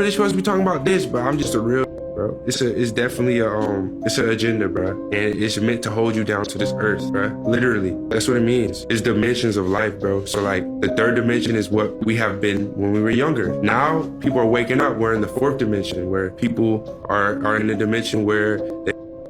They're supposed to be talking about this, but I'm just a real bro. It's definitely it's an agenda, bro, and it's meant to hold you down to this earth, bro. Literally, that's what it means. It's dimensions of life, bro. So like the third dimension is what we have been when we were younger. Now people are waking up. We're in the fourth dimension, where people are in the dimension where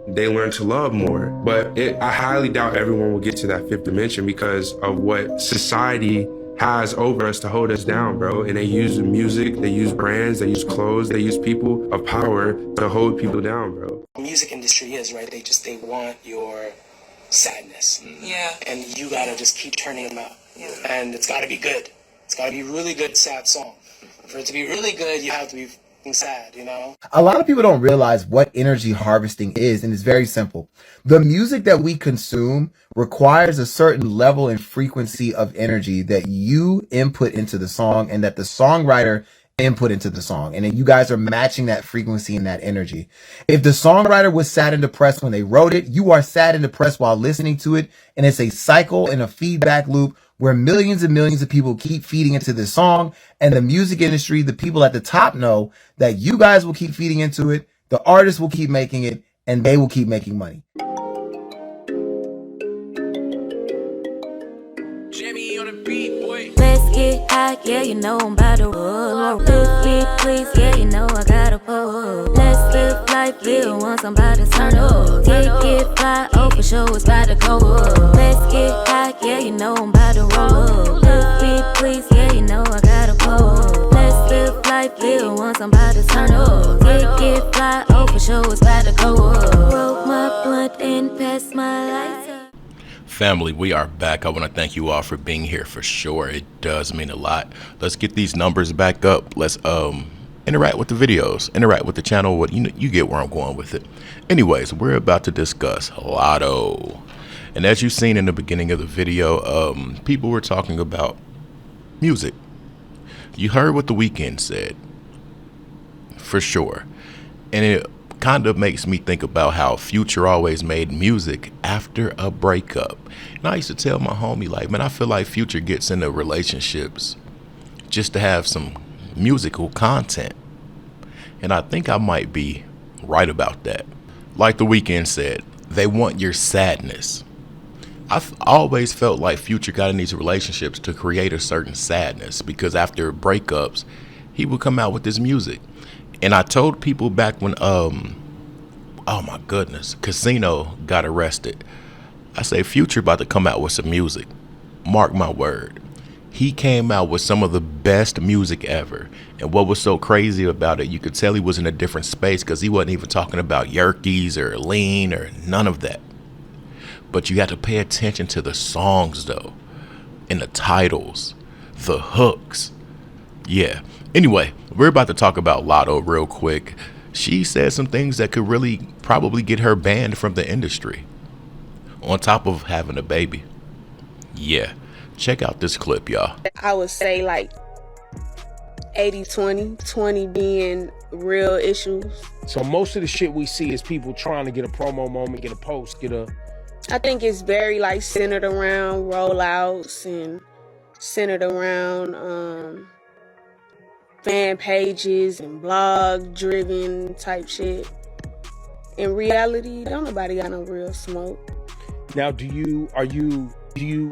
they learn to love more. But I highly doubt everyone will get to that fifth dimension because of what society has over us to hold us down, bro. And they use music, they use brands, they use clothes, they use people of power to hold people down, bro. The music industry is, right? They want your sadness. Yeah. And you gotta just keep turning them out. Yeah. And it's gotta be good. It's gotta be really good, sad song. For it to be really good, you have to be sad, you know? A lot of people don't realize what energy harvesting is, and it's very simple. The music that we consume requires a certain level and frequency of energy that you input into the song and that the songwriter input into the song. And then you guys are matching that frequency and that energy. If the songwriter was sad and depressed when they wrote it, you are sad and depressed while listening to it. And it's a cycle and a feedback loop where millions and millions of people keep feeding into this song, and the music industry, the people at the top know that you guys will keep feeding into it, the artists will keep making it, and they will keep making money. Jimmy on the beat, boy. Let's get high, yeah, you know I'm about to roll. Let's get please, yeah, you know I gotta pull. Let's live life, live once, I'm about to turn up. Get fly, oh for sure, it's about to go up. Let's get high, yeah, you know I'm about to roll. Let's get please, yeah, you know I gotta pull. Let's live life, live once, I'm about to turn up. Get fly, oh for sure, it's about to go up. Roll my blunt and pass my lighter. Family, we are back. I want to thank you all for being here for sure. It does mean a lot. Let's get these numbers back up. Let's interact with the videos, interact with the channel. What you get where I'm going with it. Anyways, we're about to discuss Latto. And as you've seen in the beginning of the video, people were talking about music. You heard what The Weeknd said, for sure. And it kind of makes me think about how Future always made music after a breakup. And I used to tell my homie, like, man, I feel like Future gets into relationships just to have some musical content. And I think I might be right about that. Like The Weeknd said, they want your sadness. I've always felt like Future got in these relationships to create a certain sadness, because after breakups, he would come out with this music. And I told people back when, oh my goodness, Casino got arrested. I say Future about to come out with some music. Mark my word. He came out with some of the best music ever. And what was so crazy about it, you could tell he was in a different space because he wasn't even talking about Yerkes or lean or none of that. But you had to pay attention to the songs though, and the titles, the hooks. Yeah. Anyway, we're about to talk about Latto real quick. She said some things that could really probably get her banned from the industry, on top of having a baby. Yeah, check out this clip, y'all. I would say like 80-20, 20 being real issues. So most of the shit we see is people trying to get a promo moment, get a post, I think it's very like centered around rollouts and centered around fan pages and blog driven type shit. In reality, don't nobody got no real smoke. Now, are you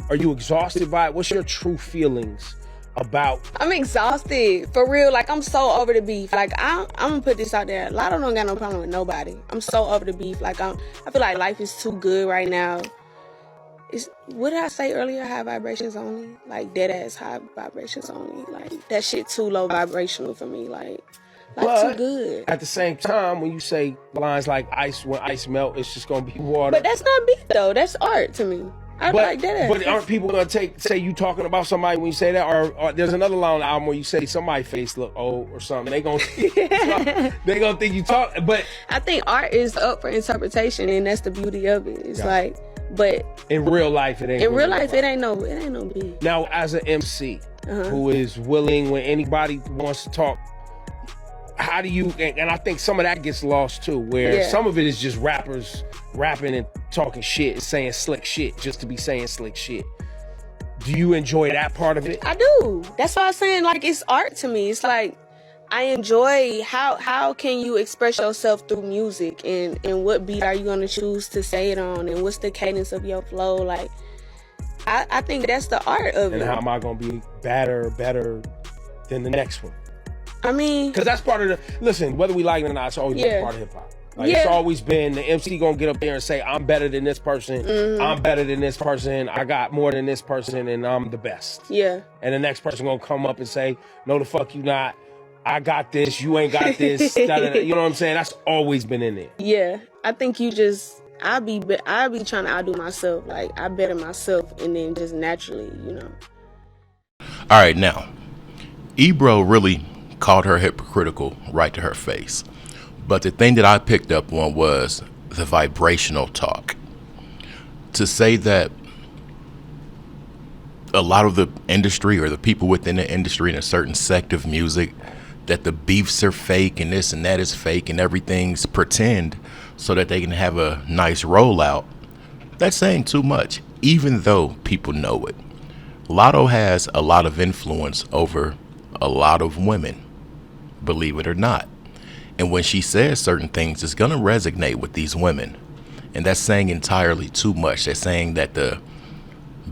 exhausted by it? What's your true feelings about? I'm exhausted for real. Like, I'm so over the beef. Like, I'm gonna put this out there. Latto don't got no problem with nobody. I'm so over the beef. Like, I feel like life is too good right now. What did I say earlier? High vibrations only? Like, dead ass high vibrations only. Like, that shit too low vibrational for me. Like too good. At the same time, when you say lines like ice, when ice melt, it's just gonna be water. But that's not beef though. That's art to me. I like that. But aren't people gonna say you talking about somebody when you say that? Or there's another line on the album where you say somebody's face look old or something. They gonna think you talk. But I think art is up for interpretation, and that's the beauty of it. It's like, but in real life, it ain't. In real life, it ain't no beef. Now, as an MC who is willing when anybody wants to talk, how do you? And I think some of that gets lost too, where some of it is just rappers rapping and talking shit and saying slick shit just to be saying slick shit. Do you enjoy that part of it? I do. That's why I'm saying, like, it's art to me. It's like, I enjoy how can you express yourself through music, and what beat are you gonna choose to say it on, and what's the cadence of your flow. Like I think that's the art of it. And how am I gonna be better than the next one? I mean, because that's part of the, listen, whether we like it or not, it's always been part of hip hop. Like, it's always been the MC gonna get up there and say, I'm better than this person, I'm better than this person, I got more than this person, and I'm the best. Yeah. And the next person gonna come up and say, no, the fuck you not. I got this, you ain't got this. You know what I'm saying? That's always been in there. Yeah. I think I be trying to outdo myself. Like, I better myself, and then just naturally, you know. All right, now, Ebro really called her hypocritical right to her face. But the thing that I picked up on was the vibrational talk. To say that a lot of the industry, or the people within the industry in a certain sect of music, that the beefs are fake and this and that is fake and everything's pretend so that they can have a nice rollout, that's saying too much, even though people know it. Latto has a lot of influence over a lot of women, believe it or not. And when she says certain things, it's going to resonate with these women. And that's saying entirely too much. They're saying that the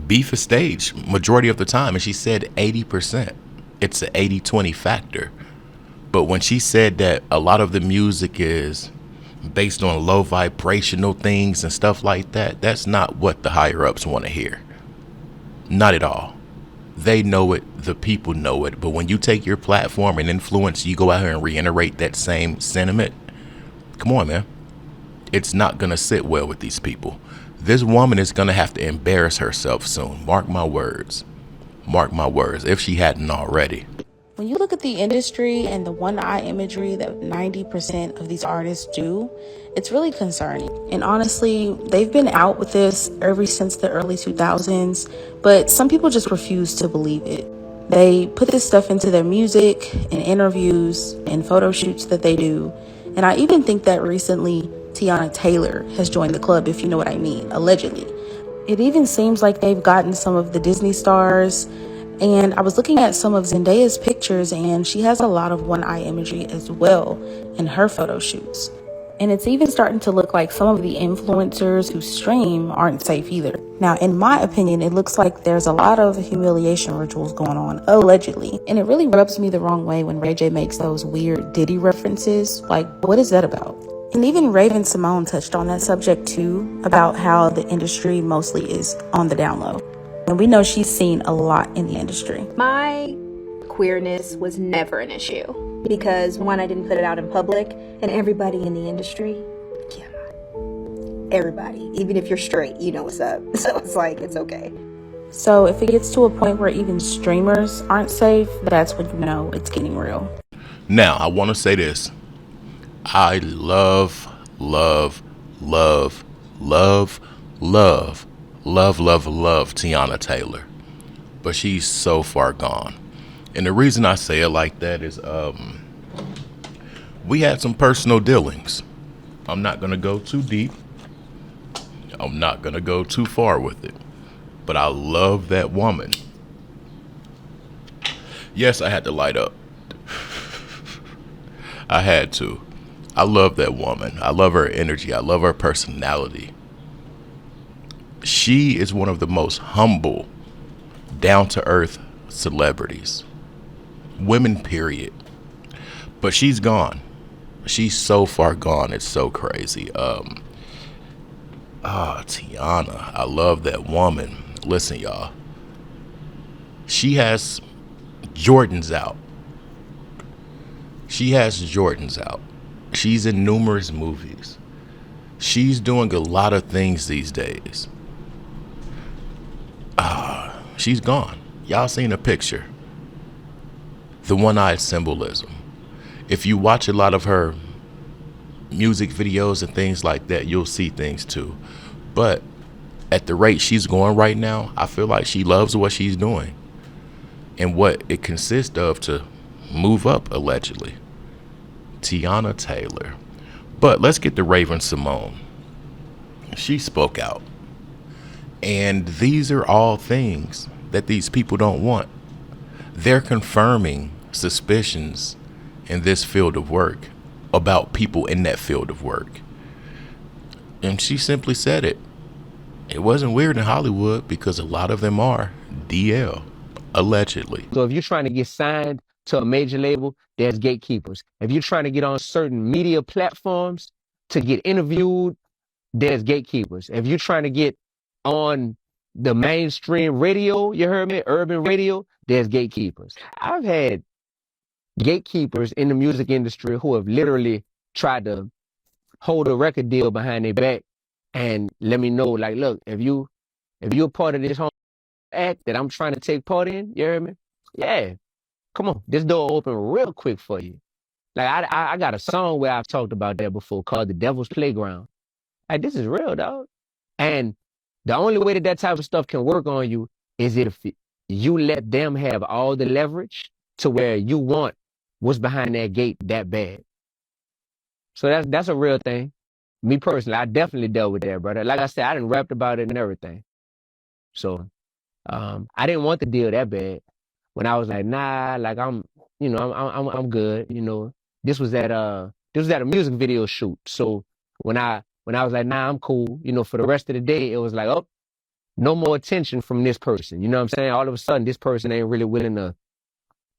beef is staged majority of the time. And she said 80%. It's an 80-20 factor. But when she said that a lot of the music is based on low vibrational things and stuff like that, that's not what the higher ups want to hear. Not at all. They know it, the people know it, but when you take your platform and influence, you go out here and reiterate that same sentiment, come on, man. It's not going to sit well with these people. This woman is going to have to embarrass herself soon. Mark my words. Mark my words, if she hadn't already. When you look at the industry and the one-eye imagery that 90% of these artists do, it's really concerning. And honestly, they've been out with this ever since the early 2000s, but some people just refuse to believe it. They put this stuff into their music and interviews and photo shoots that they do. And I even think that recently Teyana Taylor has joined the club, if you know what I mean, allegedly. It even seems like they've gotten some of the Disney stars. And I was looking at some of Zendaya's pictures, and she has a lot of one-eye imagery as well in her photo shoots. And it's even starting to look like some of the influencers who stream aren't safe either. Now, in my opinion, it looks like there's a lot of humiliation rituals going on, allegedly. And it really rubs me the wrong way when Ray J makes those weird Diddy references. Like, what is that about? And even Raven Simone touched on that subject too, about how the industry mostly is on the down low. And we know she's seen a lot in the industry. My queerness was never an issue because, one, I didn't put it out in public, and everybody in the industry, everybody, even if you're straight, you know what's up. So it's like, it's okay. So if it gets to a point where even streamers aren't safe, that's when you know it's getting real. Now, I want to say this. I love Teyana Taylor, but she's so far gone. And the reason I say it like that is we had some personal dealings. I'm not going to go too deep. I'm not going to go too far with it. But I love that woman. Yes, I had to light up. I had to. I love that woman. I love her energy. I love her personality. She is one of the most humble, down-to-earth celebrities. Women, period. But she's gone. She's so far gone. It's so crazy. Teyana. I love that woman. Listen, y'all. She has Jordans out. She's in numerous movies. She's doing a lot of things these days. She's gone. Y'all seen a picture. The one-eyed Symbolism. If you watch a lot of her music videos and things like that, you'll see things too. But at the rate she's going right now, I feel like she loves what she's doing and what it consists of to move up, allegedly. Teyana Taylor. But let's get to Raven Simone. She spoke out. And these are all things that these people don't want. They're confirming suspicions in this field of work about people in that field of work. And she simply said it. It wasn't weird in Hollywood because a lot of them are DL, allegedly. So if you're trying to get signed to a major label, there's gatekeepers. If you're trying to get on certain media platforms to get interviewed, there's gatekeepers. If you're trying to get on the mainstream radio, you heard me, urban radio, there's gatekeepers. I've had gatekeepers in the music industry who have literally tried to hold a record deal behind their back and let me know, like, look, if you're a part of this whole act that I'm trying to take part in, you hear me? Yeah, come on, this door open real quick for you. Like I got a song where I've talked about that before called The Devil's Playground. Like, this is real, dog. And the only way that that type of stuff can work on you is if you let them have all the leverage to where you want what's behind that gate that bad. So that's a real thing. Me personally, I definitely dealt with that, brother. Like I said, I done rapped about it and everything. So I didn't want the deal that bad. When I was like, nah, like I'm good. You know, this was at a music video shoot. So when I was like, nah, I'm cool. You know, for the rest of the day, it was like, oh, no more attention from this person. You know what I'm saying? All of a sudden, this person ain't really willing to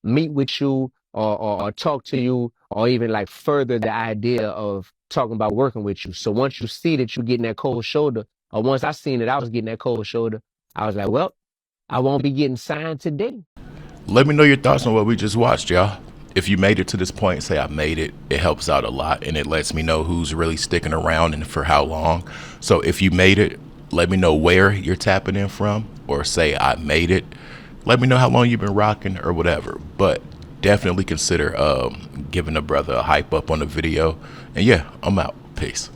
meet with you or talk to you or even like further the idea of talking about working with you. So once you see that you're getting that cold shoulder, or once I seen that I was getting that cold shoulder, I was like, well, I won't be getting signed today. Let me know your thoughts on what we just watched, y'all. If you made it to this point, say I made it. It helps out a lot and it lets me know who's really sticking around and for how long. So if you made it, let me know where you're tapping in from, or say I made it. Let me know how long you've been rocking or whatever. But definitely consider giving a brother a hype up on the video. And yeah, I'm out. Peace.